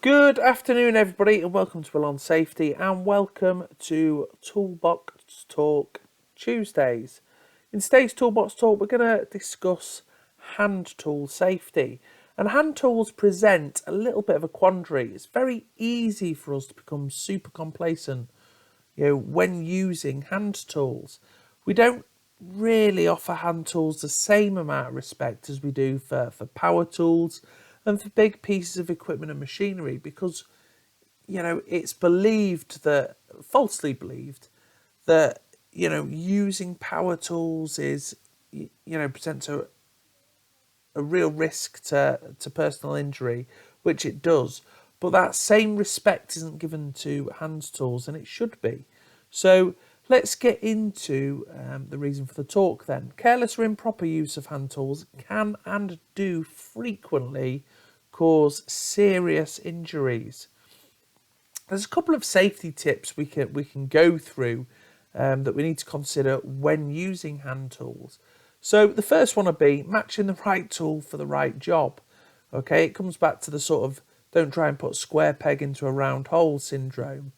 Good afternoon, everybody, and welcome to Lawn Safety, and welcome to Toolbox Talk Tuesdays. In today's Toolbox Talk, we're going to discuss hand tool safety. And hand tools present a little bit of a quandary. It's very easy for us to become super complacent, when using hand tools. We don't really offer hand tools the same amount of respect as we do for power tools and for big pieces of equipment and machinery, because it's falsely believed that using power tools is presents a real risk to personal injury, which it does. But that same respect isn't given to hand tools, and it should be. So let's get into the reason for the talk then. Careless or improper use of hand tools can and do frequently cause serious injuries. There's a couple of safety tips we can go through that we need to consider when using hand tools. So the first one would be matching the right tool for the right job. Okay, it comes back to the sort of don't try and put a square peg into a round hole syndrome.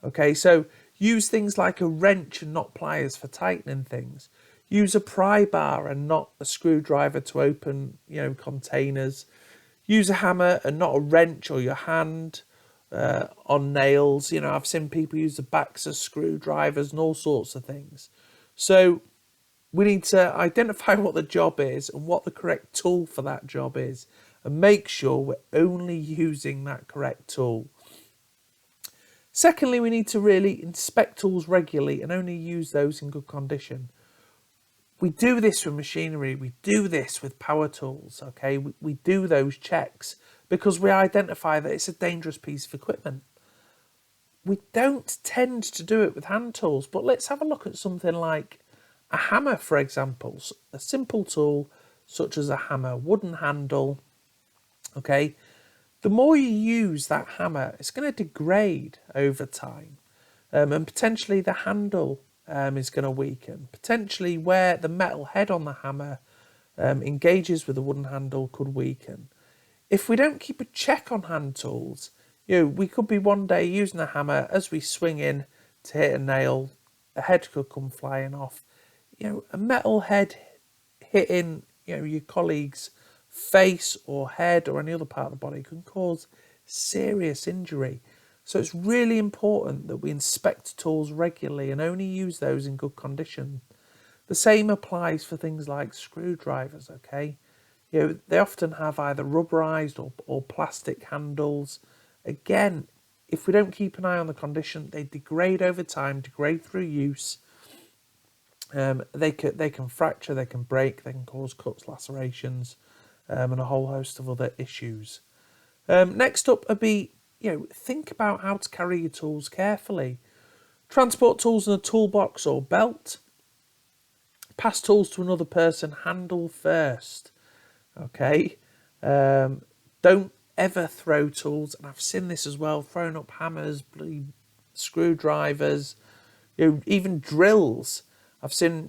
Okay, so use things like a wrench and not pliers for tightening things. Use a pry bar and not a screwdriver to open, containers. Use a hammer and not a wrench or your hand on nails. I've seen people use the backs of screwdrivers and all sorts of things. So we need to identify what the job is and what the correct tool for that job is, and make sure we're only using that correct tool. Secondly, we need to really inspect tools regularly and only use those in good condition. We do this with machinery, we do this with power tools, okay? We do those checks because we identify that it's a dangerous piece of equipment. We don't tend to do it with hand tools, but let's have a look at something like a hammer, for example. A simple tool such as a hammer, wooden handle, okay? The more you use that hammer, it's going to degrade over time, and potentially the handle is going to weaken. Potentially where the metal head on the hammer engages with the wooden handle could weaken. If we don't keep a check on hand tools, we could be one day using a hammer as we swing in to hit a nail, a head could come flying off. A metal head hitting, your colleague's face or head or any other part of the body can cause serious injury. So it's really important that we inspect tools regularly and only use those in good condition. The same applies for things like screwdrivers, okay? They often have either rubberized or plastic handles. Again, if we don't keep an eye on the condition, they degrade over time, degrade through use. They can fracture, they can break, they can cause cuts, lacerations, and a whole host of other issues. Next up would be, think about how to carry your tools carefully. Transport tools in a toolbox or belt. Pass tools to another person, handle first. Okay, don't ever throw tools, and I've seen this as well, throwing up hammers, screwdrivers, even drills. I've seen,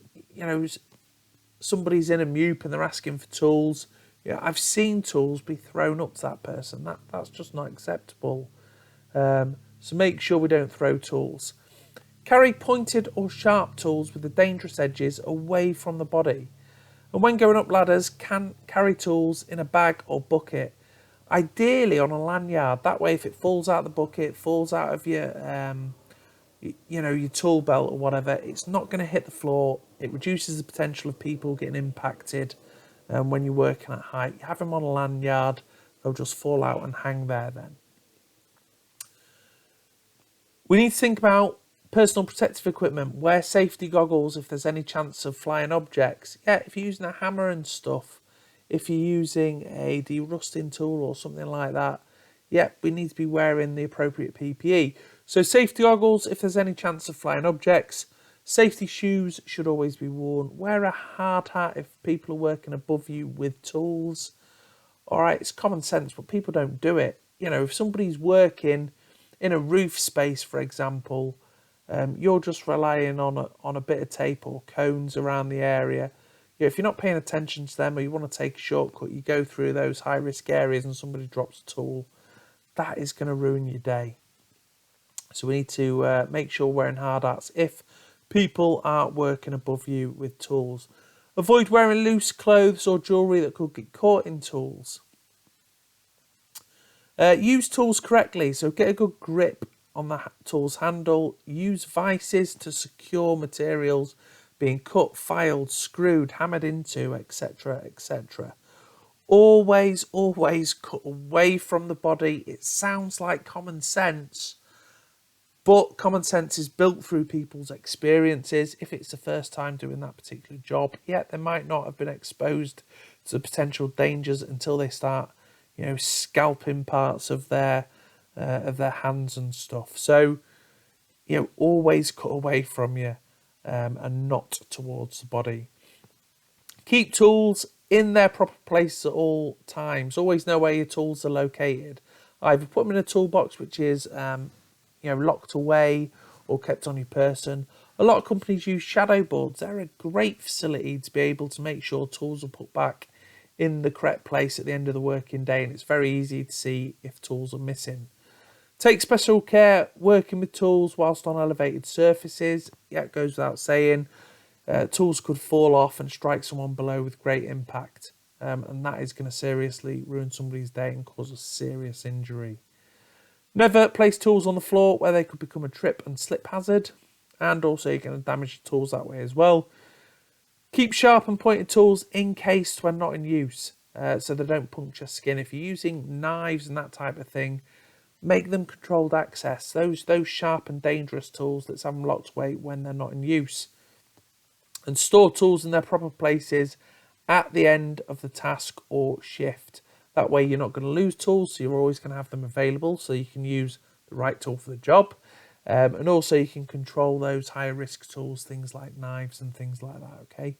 somebody's in a mupe and they're asking for tools. I've seen tools be thrown up to that person. That's just not acceptable. So make sure we don't throw tools. Carry pointed or sharp tools with the dangerous edges away from the body. And when going up ladders, can carry tools in a bag or bucket. Ideally on a lanyard. That way, if it falls out of the bucket, falls out of your your tool belt or whatever, it's not going to hit the floor. It reduces the potential of people getting impacted. When you're working at height, you have them on a lanyard, they'll just fall out and hang there then. We need to think about personal protective equipment. Wear safety goggles if there's any chance of flying objects. If you're using a hammer and stuff, if you're using a de-rusting tool or something like that, we need to be wearing the appropriate PPE. So safety goggles if there's any chance of flying objects. Safety shoes should always be worn. Wear a hard hat if people are working above you with tools. All right, it's common sense, but people don't do it. If somebody's working in a roof space, for example, you're just relying on a bit of tape or cones around the area. If you're not paying attention to them or you want to take a shortcut, you go through those high-risk areas and somebody drops a tool, that is going to ruin your day. So we need to make sure we're wearing hard hats if people are working above you with tools. Avoid wearing loose clothes or jewellery that could get caught in tools. Use tools correctly, so get a good grip on the tool's handle. Use vices to secure materials being cut, filed, screwed, hammered into, etc., etc. Always cut away from the body. It sounds like common sense, but common sense is built through people's experiences. If it's the first time doing that particular job, yet they might not have been exposed to the potential dangers until they start, scalping parts of their hands and stuff. So, always cut away from you and not towards the body. Keep tools in their proper place at all times. Always know where your tools are located. Either put them in a toolbox, which is locked away or kept on your person. A lot of companies use shadow boards. They're a great facility to be able to make sure tools are put back in the correct place at the end of the working day, and it's very easy to see if tools are missing. Take special care working with tools whilst on elevated surfaces. Yeah, it goes without saying. Tools could fall off and strike someone below with great impact, and that is going to seriously ruin somebody's day and cause a serious injury. Never place tools on the floor where they could become a trip and slip hazard, and also you're going to damage your tools that way as well. Keep sharp and pointed tools encased when not in use, so they don't puncture skin. If you're using knives and that type of thing, make them controlled access. Those sharp and dangerous tools, let's have them locked away when they're not in use. And store tools in their proper places at the end of the task or shift. That way you're not going to lose tools, so you're always going to have them available so you can use the right tool for the job. And also you can control those higher risk tools, things like knives and things like that, okay?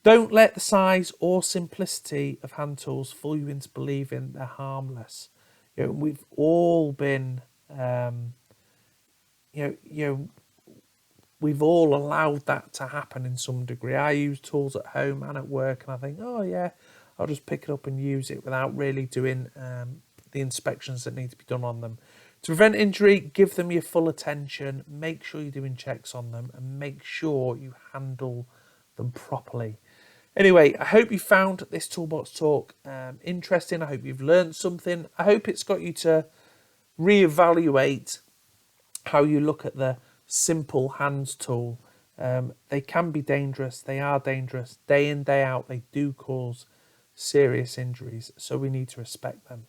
Don't let the size or simplicity of hand tools fool you into believing they're harmless. We've all been, we've all allowed that to happen in some degree. I use tools at home and at work, and I think, oh yeah, I'll just pick it up and use it without really doing the inspections that need to be done on them. To prevent injury, give them your full attention. Make sure you're doing checks on them and make sure you handle them properly. Anyway, I hope you found this Toolbox Talk interesting. I hope you've learned something. I hope it's got you to reevaluate how you look at the simple hand tool. They can be dangerous. They are dangerous. Day in, day out, they do cause serious injuries. So we need to respect them.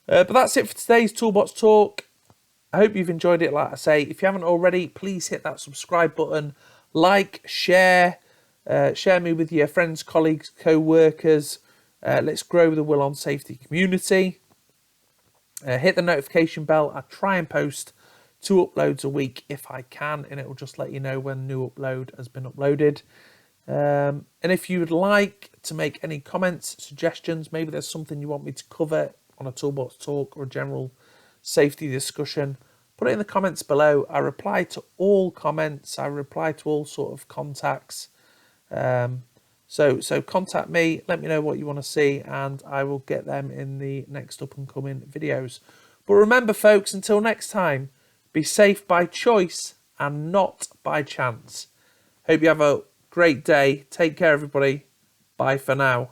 But that's it for today's Toolbox Talk. I hope you've enjoyed it. Like I say, if you haven't already, please hit that subscribe button. Like, share me with your friends, colleagues, co-workers. Let's grow the Will on Safety community. Hit the notification bell. I try and post 2 uploads a week if I can, and it will just let you know when a new upload has been uploaded. And if you would like to make any comments, suggestions, maybe there's something you want me to cover on a Toolbox Talk or a general safety discussion, put it in the comments below. I reply to all comments. I reply to all sort of contacts. So contact me, let me know what you want to see, and I will get them in the next up and coming videos. But remember, folks, until next time, be safe by choice and not by chance. Hope you have a great day. Take care, everybody. Bye for now.